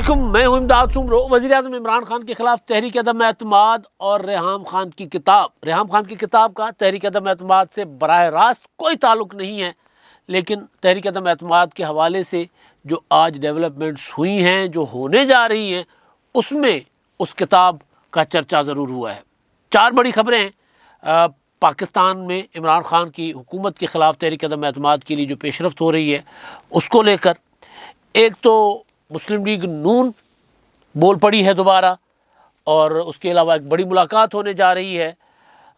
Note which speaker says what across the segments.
Speaker 1: अस्सलामुअलैकुम, मैं हूं इमदाद सुमरो। वज़ीर-ए-आज़म इमरान खान के खिलाफ तहरीक अदम-ए-एतमाद और रेहाम खान की किताब का तहरीक अदम-ए-एतमाद से बराह रास्त कोई ताल्लुक़ नहीं है, लेकिन तहरीक अदम-ए-एतमाद के हवाले से जो आज डेवलपमेंट्स हुई हैं, जो होने जा रही हैं, उसमें उस किताब का चर्चा ज़रूर हुआ है। 4 बड़ी खबरें हैं पाकिस्तान में इमरान खान की हुकूमत के ख़िलाफ़ तहरीक अदम-ए-एतमाद के लिए जो पेशरफ्त हो रही है उसको लेकर। एक तो मुस्लिम लीग नून बोल पड़ी है दोबारा, और उसके अलावा एक बड़ी मुलाकात होने जा रही है,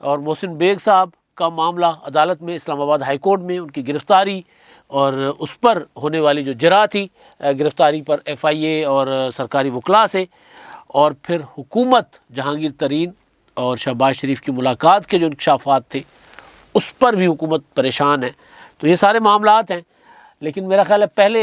Speaker 1: और मोहसिन बेग साहब का मामला अदालत में, इस्लामाबाद हाई कोर्ट में उनकी गिरफ़्तारी और उस पर होने वाली जो जरा थी गिरफ़्तारी पर FIA और सरकारी वकला से, और फिर हुकूमत जहांगीर तरीन और शहबाज शरीफ की मुलाकात के जो इंकशाफात थे उस पर भी हुकूमत परेशान है। तो ये सारे मामलात हैं, लेकिन मेरा ख़्याल है पहले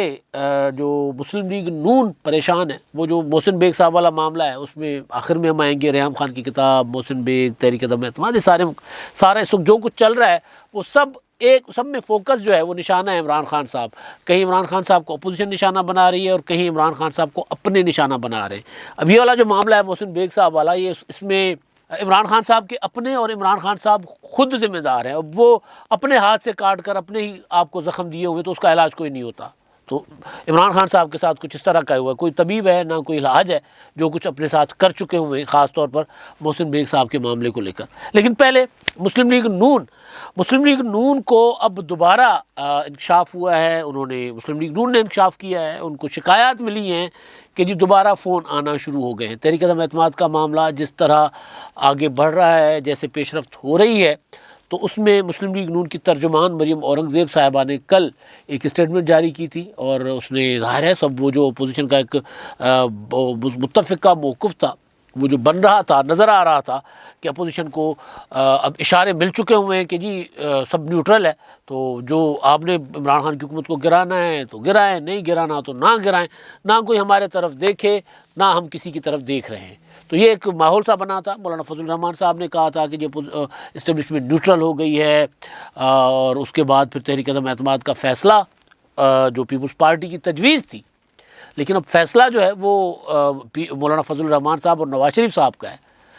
Speaker 1: जो मुस्लिम लीग नून परेशान है वो जो मोहसिन बेग साहब वाला मामला है, उसमें आखिर में हम आएंगे। रेहाम खान की किताब, मोहसिन बेग, तहरीक अदम-ए-एतमाद, ये सारा इस वक्त जो कुछ चल रहा है वो सब में फ़ोकस जो है वो निशाना है इमरान खान साहब। कहीं इमरान खान साहब को अपोजिशन निशाना बना रही है और कहीं इमरान खान साहब को अपने निशाना बना रहे हैं। अब ये वाला जो मामला है मोहसिन बेग साहब वाला, ये इसमें इमरान खान साहब के अपने और इमरान खान साहब खुद ज़िम्मेदार हैं। अब वो अपने हाथ से काट कर अपने ही आपको ज़ख्म दिए हुए, तो उसका इलाज कोई नहीं होता। तो इमरान खान साहब के साथ कुछ इस तरह का हुआ है, कोई तबीब है ना कोई इलाज है, जो कुछ अपने साथ कर चुके हुए हैं, ख़ास तौर पर मोहसिन बेग साहब के मामले को लेकर। लेकिन पहले मुस्लिम लीग नून को अब दोबारा इंकशाफ हुआ है। मुस्लिम लीग नून ने इंकशाफ किया है, उनको शिकायत मिली हैं कि जी दोबारा फ़ोन आना शुरू हो गए हैं। तहरीक अदम-ए-एतमाद का मामला जिस तरह आगे बढ़ रहा है, जैसे पेशरफ्त हो रही है, तो उसमें मुस्लिम लीग नून की तर्जुमान मरियम औरंगज़ेब साहिबा ने कल एक स्टेटमेंट जारी की थी, और उसने ज़ाहिर है सब वो जो अपोजिशन का एक मुत्तफ़िक़ा मौक़िफ़ था वो जो बन रहा था, नज़र आ रहा था कि अपोजिशन को अब इशारे मिल चुके हुए हैं कि जी सब न्यूट्रल है, तो जो आपने इमरान खान की हुकूमत को गिराना है तो गिराएं, नहीं गिराना तो ना गिराएं, ना कोई हमारे तरफ देखे ना हम किसी की तरफ देख रहे हैं। तो ये एक माहौल सा बना था। मौलाना फजल रहमान साहब ने कहा था कि जो इस्टेब्लिशमेंट न्यूट्रल हो गई है, और उसके बाद फिर तहरीक अदम-ए-एतमाद का फ़ैसला जो पीपल्स पार्टी की तजवीज़ थी, लेकिन अब फ़ैसला जो है वो मौलाना फजल रहमान साहब और नवाज शरीफ साहब का है।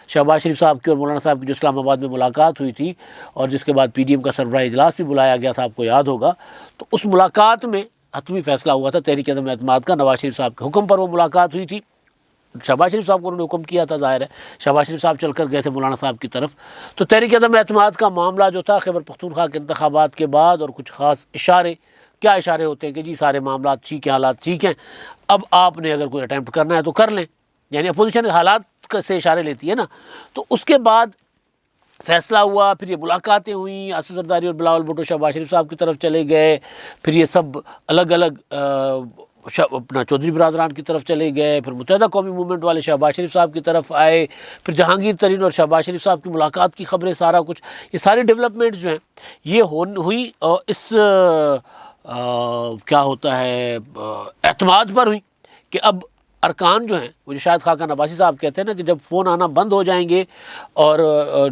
Speaker 1: शहबाज शरीफ साहब की और मौलाना साहब की जो इस्लामाबाद में मुलाकात हुई थी, और जिसके बाद PDM का सरबराह इजलास भी बुलाया गया था, आपको याद होगा, तो उस मुलाकात में हतमी फ़ैसला हुआ था तहरीक अदम-ए-एतमाद का। नवाज शरीफ साहब के हुक्म पर वो मुलाकात हुई थी। शहबाज शरीफ साहब को उन्होंने हुक्म किया था, ज़ाहिर है शहबाज शरीफ साहब चल कर गए थे मौलाना साहब की तरफ। तो तहरीक अदम-ए-एतमाद का मामला जो था खैबर पख्तूनख्वा के इंतखाबात के बाद, और कुछ ख़ास इशारे, क्या इशारे होते हैं कि जी सारे मामला ठीक हैं, हालात ठीक हैं, अब आपने अगर कोई अटैम्प्ट करना है तो कर लें, यानी अपोजिशन हालात से इशारे लेती है ना। तो उसके बाद फ़ैसला हुआ, फिर ये मुलाकातें हुई, आसिफ जरदारी और बिलावल भुट्टो शहबाज शरीफ साहब की तरफ चले गए, फिर ये सब अलग अलग अपना चौधरी बिरादरान की तरफ चले गए, फिर मुत्तहिदा कौमी मूवमेंट वाले शहबाज शरीफ साहब की तरफ आए, फिर जहांगीर तरीन और शहबाज शरीफ साहब की मुलाकात की खबरें, सारा कुछ, ये सारी डेवलपमेंट्स जो हैं ये हुई, और इस क्या होता है एतमाद पर हुई कि अब अरकान जो हैं वो जो शायद खाका नबासी साहब कहते हैं ना कि जब फ़ोन आना बंद हो जाएंगे और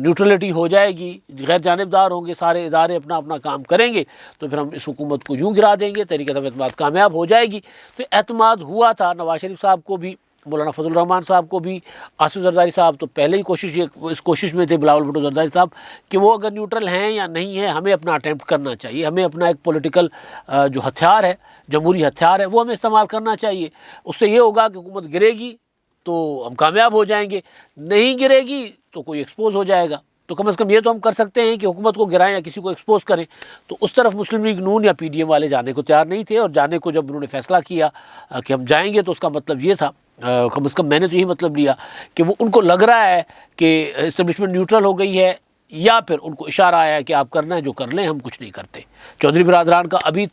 Speaker 1: न्यूट्रलिटी हो जाएगी, गैर जानिबदार होंगे, सारे इदारे अपना अपना काम करेंगे, तो फिर हम इस हुकूमत को यूँ गिरा देंगे, तहरीक अदम-ए-एतमाद कामयाब हो जाएगी। तो एतमाद हुआ था। नवाज शरीफ साहब को भी, मौलाना फजल रहमान साहब को भी, आसिफ जरदारी साहब तो पहले ही इस कोशिश में थे, बिलावल भुट्टो जरदारी साहब, कि वो अगर न्यूट्रल हैं या नहीं है, हमें अपना अटैम्प्ट करना चाहिए, हमें अपना एक पॉलिटिकल जो हथियार है, जमहूरी हथियार है, वो हमें इस्तेमाल करना चाहिए। उससे ये होगा कि हुकूमत गिरेगी तो हम कामयाब हो जाएंगे, नहीं गिरेगी तो कोई एक्सपोज हो जाएगा। तो कम से कम ये तो हम कर सकते हैं कि हुकूमत को गिराएं या किसी को एक्सपोज करें। तो उस तरफ मुस्लिम लीग नून या PDM वाले जाने को तैयार नहीं थे, और जाने को जब उन्होंने फ़ैसला किया कि हम जाएंगे, तो उसका मतलब ये था, कम से कम मैंने तो यही मतलब लिया कि वो उनको लग रहा है कि इस्टेब्लिशमेंट न्यूट्रल हो गई है, या फिर उनको इशारा आया है कि आप करना है जो कर लें, हम कुछ नहीं करते। चौधरी बिरादरान का अभी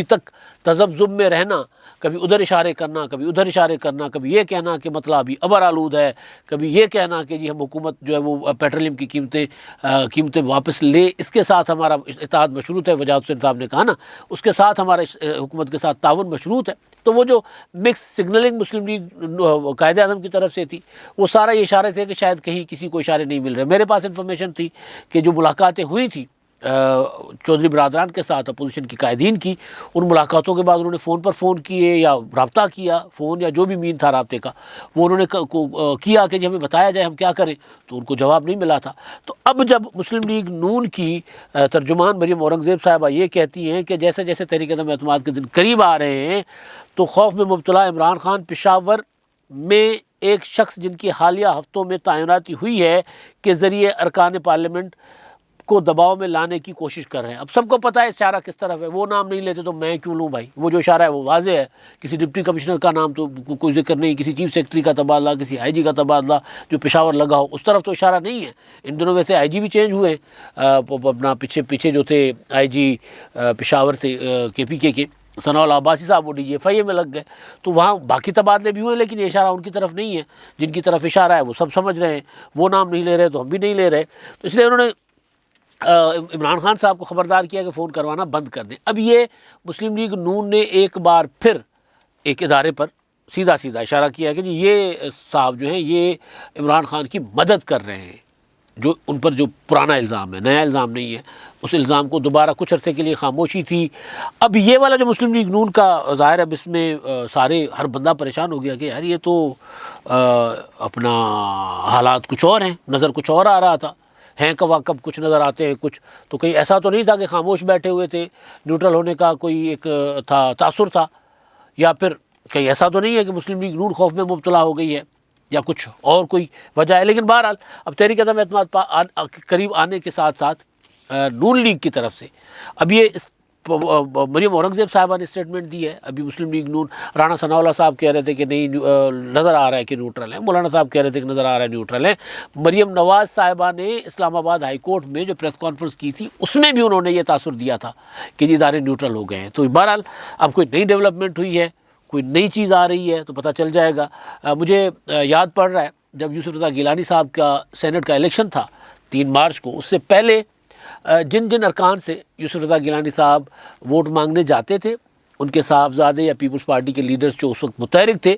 Speaker 1: तक तज़ब्ज़ुब में रहना, कभी उधर इशारे करना, कभी उधर इशारे करना, कभी ये कहना कि मतलब अभी अबर आलूद है, कभी ये कहना कि जी हम हुकूमत जो है वो पेट्रोलियम की कीमतें वापस ले, इसके साथ हमारा इत्तेहाद मशरूत है। वजाहत हुसैन साहब ने कहा ना, उसके साथ हमारा हुकूमत के साथ ताउन मशरूत है। तो वो जो मिक्स सिग्नलिंग मुस्लिम लीग कायदे-ए-आज़म की तरफ से थी, वो सारा ये इशारे थे कि शायद कहीं किसी को इशारे नहीं मिल रहे। मेरे पास इन्फॉर्मेशन थी कि जो मुलाकातें हुई थी चौधरी बरादरान के साथ अपोजिशन के कायदीन की, उन मुलाकातों के बाद उन्होंने फ़ोन पर फ़ोन किए या रब्ता किया, फ़ोन या जो भी मीन था रब्ते का, वो उन्होंने किया कि हमें बताया जाए हम क्या करें, तो उनको जवाब नहीं मिला था। तो अब जब मुस्लिम लीग नून की तर्जुमान मरियम औरंगज़ेब साहिबा ये कहती हैं कि जैसे जैसे तहरीक-ए-एतमाद के दिन करीब आ रहे हैं तो खौफ में मुब्तला इमरान खान पेशावर में एक शख्स जिनकी हालिया हफ्तों में तैनाती हुई है के ज़रिए अरकान पार्लियामेंट को दबाव में लाने की कोशिश कर रहे हैं। अब सबको पता है इशारा किस तरफ है, वो नाम नहीं लेते तो मैं क्यों लूँ भाई, वो जो इशारा है वो वाज़ेह है। किसी डिप्टी कमिश्नर का नाम तो कोई जिक्र नहीं, किसी चीफ सेक्रेटरी का तबादला, किसी आईजी का तबादला जो पेशावर लगा हो, उस तरफ तो इशारा नहीं है। इन दिनों वैसे आईजी भी चेंज हुए, अपना पीछे जो थे आईजी पेशावर थे KPK के सनाउल अब्बासी साहब, वो DGFI में लग गए, तो वहाँ बाकी तबादले भी हुए, लेकिन ये इशारा उनकी तरफ नहीं है। जिनकी तरफ इशारा है वो सब समझ रहे हैं, वो नाम नहीं ले रहे तो हम भी नहीं ले रहे। तो इसलिए उन्होंने इमरान खान साहब को ख़बरदार किया कि फ़ोन करवाना बंद कर दें। अब ये मुस्लिम लीग नून ने एक बार फिर एक इदारे पर सीधा सीधा इशारा किया है कि जी ये साहब जो हैं ये इमरान खान की मदद कर रहे हैं, जो उन पर जो पुराना इल्ज़ाम है, नया इल्ज़ाम नहीं है, उस इल्ज़ाम को दोबारा कुछ अरसे के लिए खामोशी थी। अब ये वाला जो मुस्लिम लीग नून का ज़ाहिर है, अब इसमें सारे हर बंदा परेशान हो गया कि यार ये तो अपना हालात कुछ और हैं, नज़र कुछ और आ रहा था, हैं कब कुछ नज़र आते हैं कुछ, तो कहीं ऐसा तो नहीं था कि खामोश बैठे हुए थे, न्यूट्रल होने का कोई एक था तासुर था, या फिर कहीं ऐसा तो नहीं है कि मुस्लिम लीग नून खौफ में मुब्तला हो गई है या कुछ और कोई वजह है। लेकिन बहरहाल अब तहरीक-ए-एतमाद करीब आने के साथ साथ नून लीग की तरफ से अब ये मरियम औरंगज़ेब साहबा ने स्टेटमेंट दी है। अभी मुस्लिम लीग नून, राना सनाउल्लाह साहब कह रहे थे कि नहीं नज़र आ रहा है कि न्यूट्रल है, मौलाना साहब कह रहे थे कि नज़र आ रहा है न्यूट्रल है। मरियम नवाज़ साहिबा ने इस्लामाबाद हाई कोर्ट में जो प्रेस कॉन्फ्रेंस की थी उसमें भी उन्होंने ये तासुर दिया था कि ये इदारे न्यूट्रल हो गए हैं। तो बहरहाल अब कोई नई डेवलपमेंट हुई है, कोई नई चीज़ आ रही है तो पता चल जाएगा। मुझे याद पड़ रहा है जब यूसुफ रज़ा गिलानी साहब का सेनेट का इलेक्शन था 3 मार्च को, उससे पहले जिन जिन अरकान से यूसुफ रज़ा गिलानी साहब वोट मांगने जाते थे, उनके साहबजादे या पीपल्स पार्टी के लीडर्स जो उस वक्त मुतहरिक थे,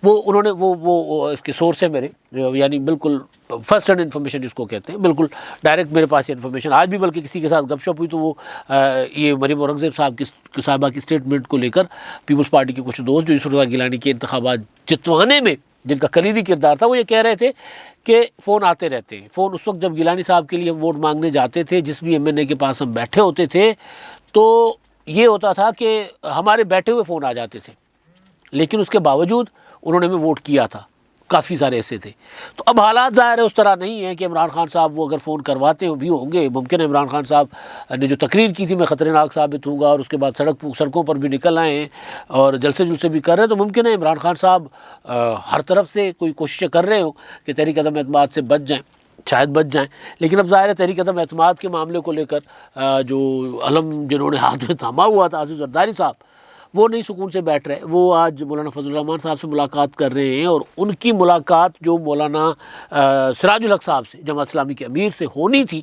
Speaker 1: वो उन्होंने वो इसके सोर्स है मेरे, यानी बिल्कुल फर्स्ट हैंड इन्फॉर्मेशन जिसको कहते हैं, बिल्कुल डायरेक्ट मेरे पास ये इन्फॉर्मेशन आज भी, बल्कि किसी के साथ गपशप हुई तो वो ये मरियम औरंगज़ेब साहबा की स्टेटमेंट को लेकर पीपल्स पार्टी के कुछ दोस्त जो यूसुफ रज़ा गिलानी के इंतखाबात जितवाने में जिनका कलीदी किरदार था, वो ये कह रहे थे कि फ़ोन आते रहते हैं। फ़ोन उस वक्त जब गिलानी साहब के लिए हम वोट मांगने जाते थे, जिस भी MNA के पास हम बैठे होते थे, तो ये होता था कि हमारे बैठे हुए फ़ोन आ जाते थे, लेकिन उसके बावजूद उन्होंने हमें वोट किया था। काफ़ी सारे ऐसे थे। तो अब हालात ज़ाहिर है उस तरह नहीं है कि इमरान खान साहब वो अगर फ़ोन करवाते भी होंगे, मुमकिन है इमरान खान साहब ने जो तकरीर की थी मैं ख़तरनाक साबित होऊंगा और उसके बाद सड़कों पर भी निकल आए हैं और जलसे जुलसे भी कर रहे हैं, तो मुमकिन है इमरान खान साहब हर तरफ से कोई कोशिशें कर रहे हो कि तहरीक-ए-एतमाद से बच जाएँ, शायद बच जाएँ। लेकिन अब ज़ाहिर है तहरीक-ए-एतमाद के मामले को लेकर जो अलम जिन्होंने हाथ में थामा हुआ था आसिफ जरदारी साहब, वो नहीं सुकून से बैठ रहे। वो आज मौलाना फजलुर रहमान साहब से मुलाकात कर रहे हैं और उनकी मुलाकात जो मौलाना सिराजुल हक साहब से, जमात इस्लामी के अमीर से होनी थी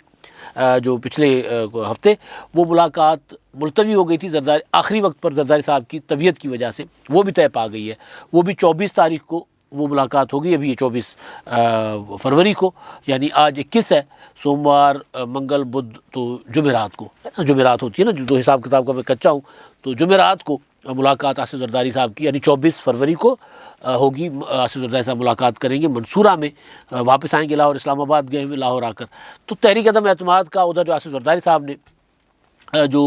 Speaker 1: जो पिछले हफ्ते, वो मुलाकात मुलतवी हो गई थी जरदारी आखिरी वक्त पर जरदारी साहब की तबीयत की वजह से, वो भी तय पा गई है। वो भी 24 तारीख को वो मुलाकात होगी। अभी ये 24 फरवरी को, यानी आज 21 है, सोमवार मंगल बुध तो जुमेरात को, जुमेरात होती है ना, जो हिसाब किताब का मैं कच्चा हूँ, तो जुमेरात को मुलाकात आसिफ जरदारी साहब की, यानी 24 फरवरी को होगी। आसिफ जरदारी साहब मुलाकात करेंगे मंसूरा में, वापस आएंगे लाहौर, इस्लामाबाद गए हुए लाहौर आकर। तो तहरीक-ए-एतमाद का उधर जो आसिफ जरदारी साहब ने जो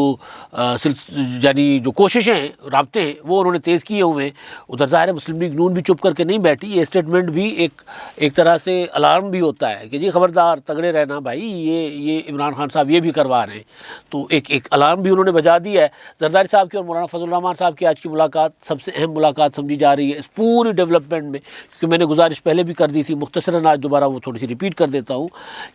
Speaker 1: यानी जो कोशिशें हैं, राब्ते हैं, वो उन्होंने तेज़ किए हुए हैं। उधर ज़ाहिर है मुस्लिम लीग नून भी चुप करके नहीं बैठी। ये स्टेटमेंट भी एक तरह से अलार्म भी होता है कि जी खबरदार, तगड़े रहना भाई, ये इमरान खान साहब ये भी करवा रहे हैं। तो एक अलार्म भी उन्होंने बजा दिया है। जरदारी साहब की और मौलाना फजलुर रहमान साहब की आज की मुलाकात सबसे अहम मुलाकात समझी जा रही है इस पूरी डेवलपमेंट में, क्योंकि मैंने गुजारिश पहले भी कर दी थी, मुख्तसरन आज दोबारा वो थोड़ी सी रिपीट कर देता हूँ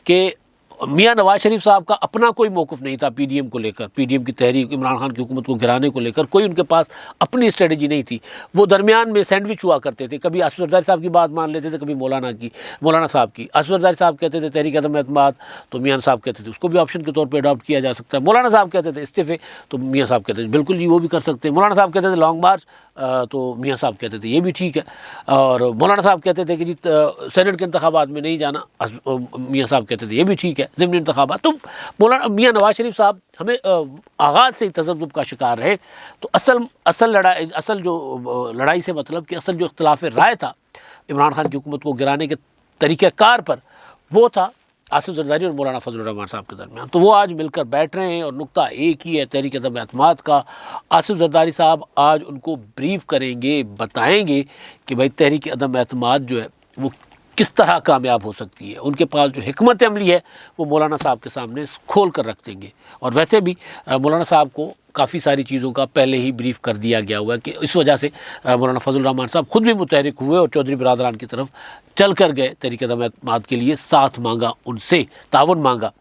Speaker 1: कि मियाँ नवाज शरीफ साहब का अपना कोई मौक़िफ़ नहीं था PDM को लेकर, PDM की तहरीक, इमरान खान की हुकूमत को गिराने को लेकर कोई उनके पास अपनी स्ट्रेटजी नहीं थी। वो दरमियान में सैंडविच हुआ करते थे, कभी आसिफ जरदारी साहब की बात मान लेते थे, कभी मौलाना साहब की। आसिफ जरदारी साहब कहते थे तहरीक-ए-एतमाद, तो मियाँ साहब कहते थे उसको भी ऑप्शन के तौर पर अडॉप्ट किया जा सकता है। मौलाना साहब कहते थे इस्तीफ़े, तो मियाँ साहब कहते थे बिल्कुल जी वो भी कर सकते हैं। मौलाना साहब कहते थे लॉन्ग मार्च, तो मियाँ साहब कहते थे ये भी ठीक है। और मौलाना साहब कहते थे कि जी सेनेट के इंतखाबात में नहीं जाना, मियाँ साहब कहते थे ये भी ठीक है। है ज़िमनी इंतखाबात। तो मौलाना मियाँ नवाज शरीफ साहब हमें आगाज़ से ही तज़ब्ज़ुब का शिकार रहे। तो असल जो लड़ाई से मतलब कि असल जो इख्तिलाफ़ राय था इमरान खान की हुकूमत को गिराने के तरीक़ाकार पर, वो था आसिफ ज़रदारी और मौलाना फजलुर रहमान साहब के दरमियान। तो वो आज मिलकर बैठ रहे हैं और नुक्ता एक ही है, तहरीक अदम एतमाद का। आसिफ ज़रदारी साहब आज उनको ब्रीफ करेंगे, बताएंगे कि भाई तहरीक अदम एतमाद जो है वो किस तरह कामयाब हो सकती है। उनके पास जो हिकमत अमली है वो मौलाना साहब के सामने खोल कर रख देंगे। और वैसे भी मौलाना साहब को काफ़ी सारी चीज़ों का पहले ही ब्रीफ कर दिया गया हुआ है कि इस वजह से मौलाना फजलुर रहमान साहब खुद भी मुतहरिक हुए और चौधरी बिरादरान की तरफ चल कर गए, तहरीक अदम एतमाद के लिए साथ मांगा, उनसे ताउन मांगा।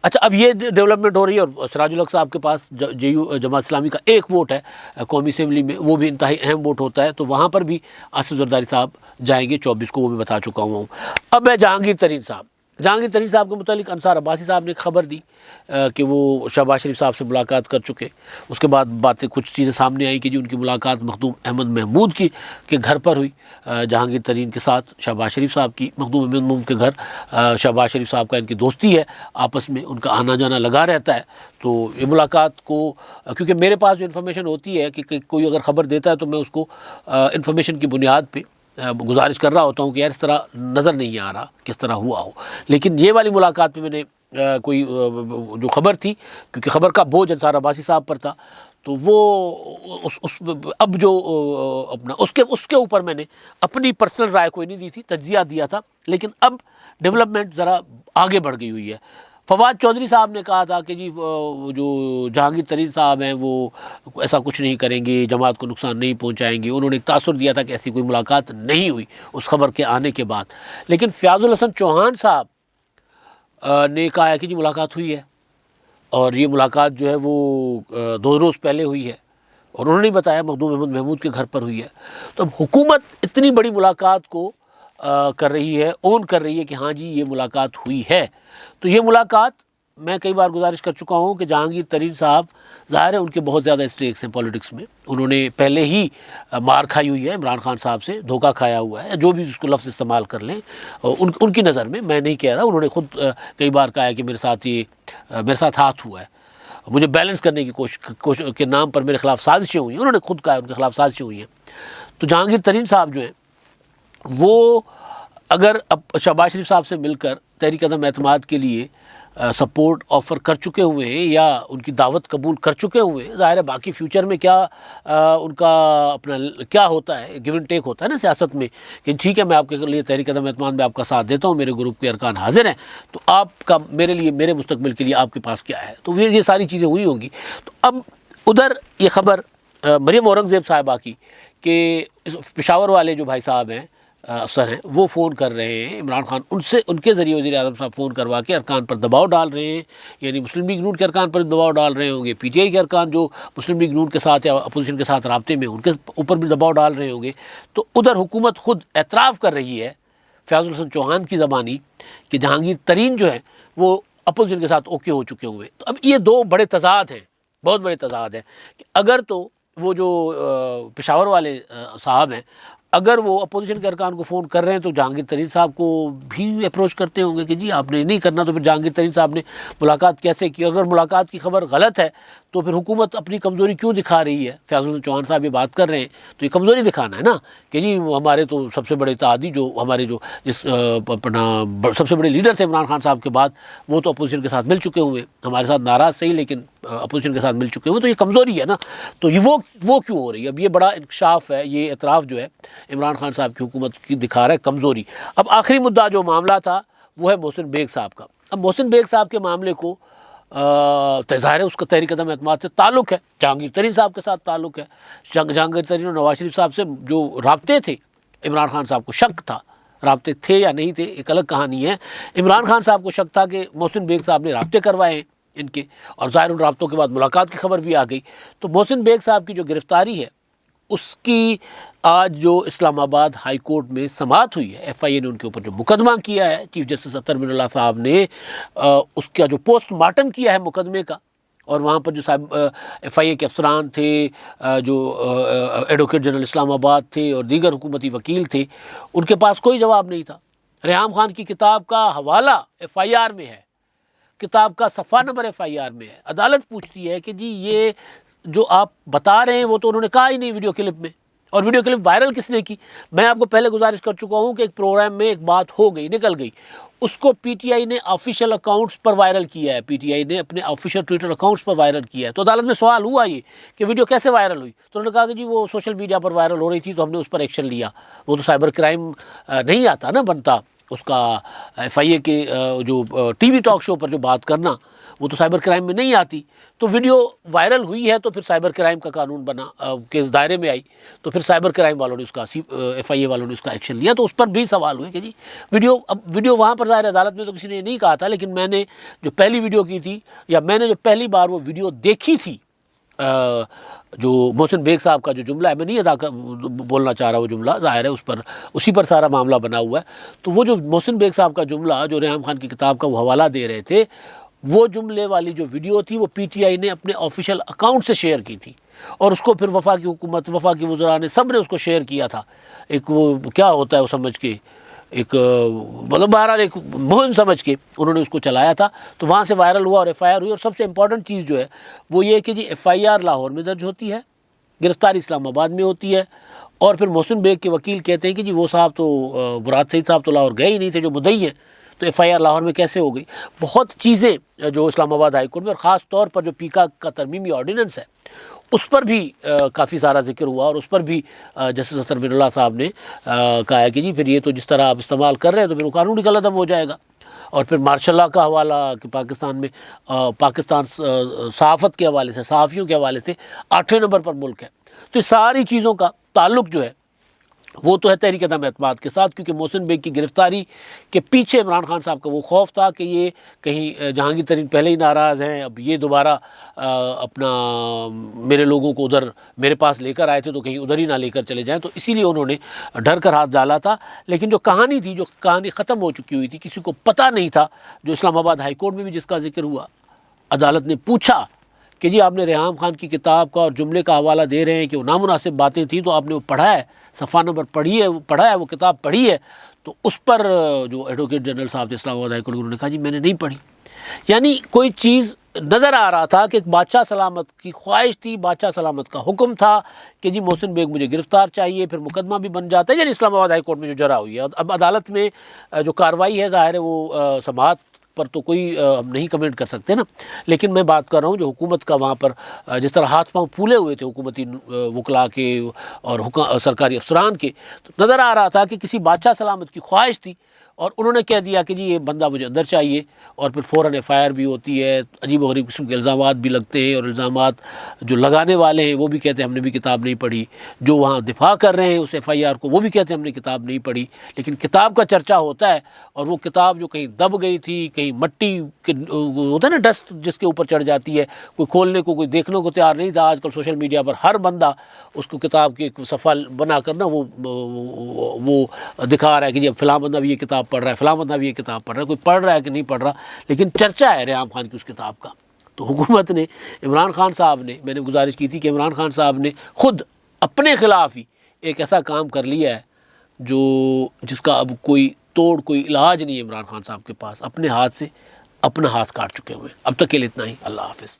Speaker 1: अच्छा, अब ये डेवलपमेंट हो रही है और सिराजुल हक साहब के पास JU जमात इस्लामी का एक वोट है कौमी असेंबली में, वो भी इंतहाई अहम वोट होता है। तो वहाँ पर भी आसिफ ज़रदारी साहब जाएंगे 24 को, वो मैं बता चुका हूँ। अब मैं जहांगीर तरीन साहब के मुतालिक अंसार अब्बासी साहब ने खबर दी कि वो शहबाज शरीफ साहब से मुलाकात कर चुके। उसके बाद बातें कुछ चीज़ें सामने आई कि जी उनकी मुलाकात मखदूम अहमद महमूद के घर पर हुई, जहांगीर तरीन के साथ शहबाज शरीफ साहब की। मखदूम अहमद महमूद के घर शहबाज शरीफ साहब का इनकी दोस्ती है, आपस में उनका आना जाना लगा रहता है। तो ये मुलाकात को, क्योंकि मेरे पास जो इन्फॉर्मेशन होती है कि कोई अगर ख़बर देता है तो मैं उसको इन्फॉर्मेशन की बुनियाद पर गुजारिश कर रहा होता हूँ कि यार इस तरह नज़र नहीं आ रहा किस तरह हुआ हो। लेकिन ये वाली मुलाकात पे मैंने कोई जो ख़बर थी, क्योंकि ख़बर का बोझ अंसार अब्बासी साहब पर था, तो वो अब जो अपना उसके ऊपर मैंने अपनी पर्सनल राय कोई नहीं दी थी, तज्जिया दिया था। लेकिन अब डेवलपमेंट ज़रा आगे बढ़ गई हुई है। फवाद चौधरी साहब ने कहा था कि जी जो जहांगीर तरीन साहब हैं वो ऐसा कुछ नहीं करेंगे, जमात को नुकसान नहीं पहुंचाएंगे। उन्होंने एक तासुर दिया था कि ऐसी कोई मुलाकात नहीं हुई उस खबर के आने के बाद। लेकिन फ़याज़ुल हसन चौहान साहब ने कहा है कि जी मुलाकात हुई है और ये मुलाकात जो है वो 2 रोज़ पहले हुई है और उन्होंने बताया मखदूम अहमद महमूद के घर पर हुई है। तो अब हुकूमत इतनी बड़ी मुलाकात को कर रही है, ओन कर रही है कि हाँ जी ये मुलाकात हुई है। तो ये मुलाकात मैं कई बार गुजारिश कर चुका हूँ कि जहांगीर तरीन साहब, ज़ाहिर है उनके बहुत ज़्यादा स्टेक्स हैं पॉलिटिक्स में। उन्होंने पहले ही मार खाई हुई है इमरान खान साहब से, धोखा खाया हुआ है, जो भी उसको लफ्ज़ इस्तेमाल कर लें उनकी नज़र में, मैं नहीं कह रहा। उन्होंने खुद कई बार कहा है कि मेरे साथ हाथ हुआ है, मुझे बैलेंस करने की कोशिश के नाम पर मेरे ख़िलाफ़ साजिशें हुई हैं। उन्होंने खुद कहा है उनके ख़िलाफ़ साजिशें हुई हैं। तो जहांगीर तरीन साहब जो हैं वो अगर अब शहबाज शरीफ साहब से मिलकर तहरीक अदम एतमाद के लिए सपोर्ट ऑफ़र कर चुके हुए हैं या उनकी दावत कबूल कर चुके हुए हैं, ज़ाहिर है बाकी फ्यूचर में क्या उनका अपना क्या होता है, गिव एंड टेक होता है ना सियासत में, कि ठीक है मैं आपके लिए तहरीक अदम एतमाद में आपका साथ देता हूँ, मेरे ग्रुप के अरकान हाजिर हैं, तो आपका मेरे लिए, मेरे मुस्तकबिल के लिए आपके पास क्या है। तो ये सारी चीज़ें हुई होंगी। तो अब उधर ये ख़बर मरियम औरंगज़ेब साहिबा की कि पेशावर वाले जो भाई साहब हैं, अफसर हैं, वो फ़ोन कर रहे हैं इमरान खान, उनके ज़रिए वज़ीर आज़म साहब फ़ोन करवा के अरकान पर दबाव डाल रहे हैं, यानी मुस्लिम लीग नून के अरकान पर दबाव डाल रहे होंगे, PTI के अरकान जो मुस्लिम लीग नून के साथ या अपोजिशन के साथ राब्ते में उनके ऊपर भी दबाव डाल रहे होंगे। तो उधर हुकूमत खुद एतराफ़ कर रही है फ़याज़ुल हसन चौहान की ज़बानी कि जहांगीर तरीन जो है वो अपोजिशन के साथ ओके हो चुके हुए। तो अब ये 2 बड़े तज़ाद हैं, बहुत बड़े तज़ाद हैं कि अगर तो वो जो पेशावर वाले साहब हैं, अगर वो अपोजिशन के अरकान को फ़ोन कर रहे हैं तो जहांगीर तरीन साहब को भी अप्रोच करते होंगे कि जी आपने नहीं करना, तो फिर जहांगीर तरीन साहब ने मुलाकात कैसे की। अगर मुलाकात की खबर गलत है तो फिर हुकूमत अपनी कमज़ोरी क्यों दिखा रही है। फ़याज़ुल चौहान साहब ये बात कर रहे हैं तो ये कमज़ोरी दिखाना है ना कि जी हमारे तो सबसे बड़े इत्तेहादी जो हमारे जो अपना सबसे बड़े लीडर थे इमरान खान साहब के बाद, वो तो अपोजिशन के साथ मिल चुके हुए, हमारे साथ नाराज़ सही लेकिन अपोजिशन के साथ मिल चुके हुए, तो ये कमज़ोरी है ना। तो ये वो क्यों हो रही है। अब ये बड़ा इंकशाफ है, ये एतराफ़ जो है इमरान खान साहब की हुकूमत की दिखा रहा है कमज़ोरी। अब आखिरी मुद्दा जो मामला था वो है मोहसिन बेग साहब का। अब मोहसिन बेग साहब के मामले को ज़ाहिर है उसका तहरीक अदम एतमाद से ताल्लुक़ है, जहांगीर तरीन साहब के साथ ताल्लुक़ है। जहांगीर तरीन और नवाज शरीफ साहब से जो राब्ते थे, इमरान खान साहब को शक था, राब्ते थे या नहीं थे एक अलग कहानी है। इमरान खान साहब को शक था कि मोहसिन बेग साहब ने राब्ते करवाए इनके, और ज़ाहिर उन राब्तों के बाद मुलाकात की खबर भी आ गई। तो मोहसिन बेग साहब की जो गिरफ़्तारी है उसकी आज जो इस्लामाबाद हाई कोर्ट में समाअत हुई है, FIA ने उनके ऊपर जो मुकदमा किया है, चीफ जस्टिस अतर मिनल्ला साहब ने उसका जो पोस्टमार्टम किया है मुकदमे का, और वहाँ पर जो साहब FIA के अफसरान थे, जो एडवोकेट जनरल इस्लामाबाद थे और दीगर हुकूमती वकील थे, उनके पास कोई जवाब नहीं था। रेहाम खान की किताब का हवाला FIR में है किताब का सफ़ा नंबर FIR में है। अदालत पूछती है कि जी ये जो आप बता रहे हैं वो तो उन्होंने कहा ही नहीं वीडियो क्लिप में, और वीडियो क्लिप वायरल किसने की? मैं आपको पहले गुजारिश कर चुका हूं कि एक प्रोग्राम में एक बात हो गई, निकल गई, उसको PTI ने ऑफिशियल अकाउंट्स पर वायरल किया है, PTI ने अपने ऑफिशियल ट्विटर अकाउंट्स पर वायरल किया है। तो अदालत में सवाल हुआ ये कि वीडियो कैसे वायरल हुई, तो उन्होंने कहा कि जी वो सोशल मीडिया पर वायरल हो रही थी तो हमने उस पर एक्शन लिया। वो तो साइबर क्राइम नहीं आता ना बनता उसका, FIA के जो TV टॉक शो पर जो बात करना, वो तो साइबर क्राइम में नहीं आती। तो वीडियो वायरल हुई है तो फिर साइबर क्राइम का कानून बना के दायरे में आई, तो फिर साइबर क्राइम वालों ने उसका FIA वालों ने उसका एक्शन लिया। तो उस पर भी सवाल हुए कि जी वीडियो, अब वीडियो वहाँ पर ज़ाहिर अदालत में तो किसी ने नहीं कहा था, लेकिन मैंने जो पहली वीडियो की थी, या मैंने जो पहली बार वो वीडियो देखी थी, जो मोहसिन बेग साहब का जो जुमला है, मैं नहीं अदा बोलना चाह रहा वो जुमला, ज़ाहिर है उस पर उसी पर सारा मामला बना हुआ है। तो वो जो मोहसिन बेग साहब का जुमला जो रेहाम खान की किताब का वो हवाला दे रहे थे, वो जुमले वाली जो वीडियो थी वो PTI ने अपने ऑफिशियल अकाउंट से शेयर की थी, और उसको फिर वफा की हुकूमत, वफा की वज़रा ने, सब ने उसको शेयर किया था। एक वो क्या होता है वो समझ के, एक मतलब बहरहाल एक मुहिम समझ के उन्होंने उसको चलाया था। तो वहाँ से वायरल हुआ और FIR हुई। और सबसे इम्पॉर्टेंट चीज़ जो है वो ये कि जी FIR लाहौर में दर्ज होती है, गिरफ्तारी इस्लामाबाद में होती है, और फिर मोहसिन बेग के वकील कहते हैं कि जी वो साहब तो बुरात सईद साहब तो लाहौर गए ही नहीं थे जो मुद्दई हैं, तो FIR लाहौर में कैसे हो गई। बहुत चीज़ें जो इस्लामाबाद हाई कोर्ट में, और ख़ास तौर पर जो पीका का तरमीमी ऑर्डिनेंस है उस पर भी काफ़ी सारा जिक्र हुआ, और उस पर भी जस्टिस असर बिरुल्लाह साहब ने कहा है कि जी फिर ये तो जिस तरह आप इस्तेमाल कर रहे हैं तो फिर वो कानूनी कलअदब हो जाएगा। और फिर मार्शल लॉ का हवाला कि पाकिस्तान में पाकिस्तान सहाफ़त के हवाले से, सहाफ़ियों के हवाले से 8वें नंबर पर मुल्क है। तो इस सारी चीज़ों का ताल्लुक़ जो है वो तो है तहरीक अदम एतमाद के साथ, क्योंकि मोहसिन बेग की गिरफ़्तारी के पीछे इमरान खान साहब का वो खौफ था कि ये कहीं जहांगीर तरीन पहले ही नाराज़ हैं, अब ये दोबारा अपना मेरे लोगों को उधर मेरे पास लेकर आए थे तो कहीं उधर ही ना लेकर चले जाएं, तो इसीलिए उन्होंने डर कर हाथ डाला था। लेकिन जो कहानी थी, जो कहानी ख़त्म हो चुकी हुई थी, किसी को पता नहीं था। जो इस्लामाबाद हाई कोर्ट में भी जिसका जिक्र हुआ, अदालत ने पूछा कि जी आपने रेहाम खान की किताब का और जुमले का हवाला दे रहे हैं कि वो नामुनासिब बातें थी, तो आपने वो पढ़ा है, सफ़ा नंबर पढ़ी है, पढ़ा है, वो किताब पढ़ी है? तो उस पर जो एडवोकेट जनरल साहब थे इस्लामाबाद हाई कोर्ट, उन्होंने कहा जी मैंने नहीं पढ़ी। यानी कोई चीज़ नज़र आ रहा था कि एक बादशाह सलामत की ख्वाहिश थी, बादशाह सलामत का हुक्म था कि जी मोहसिन बेग मुझे गिरफ़्तार चाहिए, फिर मुकदमा भी बन जाता है। यानी इस्लामाबाद हाई कोर्ट में जो जरा हुई है, अब अदालत में जो कार्रवाई है ज़ाहिर है वो समाअत पर तो कोई हम नहीं कमेंट कर सकते ना, लेकिन मैं बात कर रहा हूँ जो हुकूमत का वहाँ पर जिस तरह हाथ पांव फूले हुए थे हुकूमती वकला के और सरकारी अफसरान के, तो नज़र आ रहा था कि किसी बादशाह सलामत की ख्वाहिश थी, और उन्होंने कह दिया कि जी ये बंदा मुझे अंदर चाहिए, और फिर फ़ौरन FIR भी होती है, अजीब व गरीब किस्म के इल्ज़ामात भी लगते हैं, और इल्ज़ामात जो लगाने वाले हैं वो भी कहते हैं हमने भी किताब नहीं पढ़ी, जो वहाँ दिफा कर रहे हैं उस FIR को वो भी कहते हैं हमने किताब नहीं पढ़ी। लेकिन किताब का चर्चा होता है, और वो किताब जो कहीं दब गई थी, कहीं मट्टी के होता है ना डस्ट जिसके ऊपर चढ़ जाती है, कोई खोलने को कोई देखने को तैयार नहीं था। आजकल सोशल मीडिया पर हर बंदा उसको किताब की एक सफ़ा बना कर ना वो दिखा रहा है कि जी अब फ़लाँ बंदा भी ये किताब पढ़ रहा है, फ़लाँ बंदा भी ये किताब पढ़ रहा है। कोई पढ़ रहा है कि नहीं पढ़ रहा, लेकिन चर्चा है रेहाम खान की उस किताब का। तो हुकूमत ने, इमरान खान साहब ने, मैंने गुजारिश की थी कि इमरान खान साहब ने खुद अपने ख़िलाफ़ ही एक ऐसा काम कर लिया है जो जिसका अब कोई तोड़, कोई इलाज नहीं है इमरान खान साहब के पास। अपने हाथ से अपना हाथ काट चुके हुए। अब तक के लिए इतना ही। अल्लाह हाफ़िज़।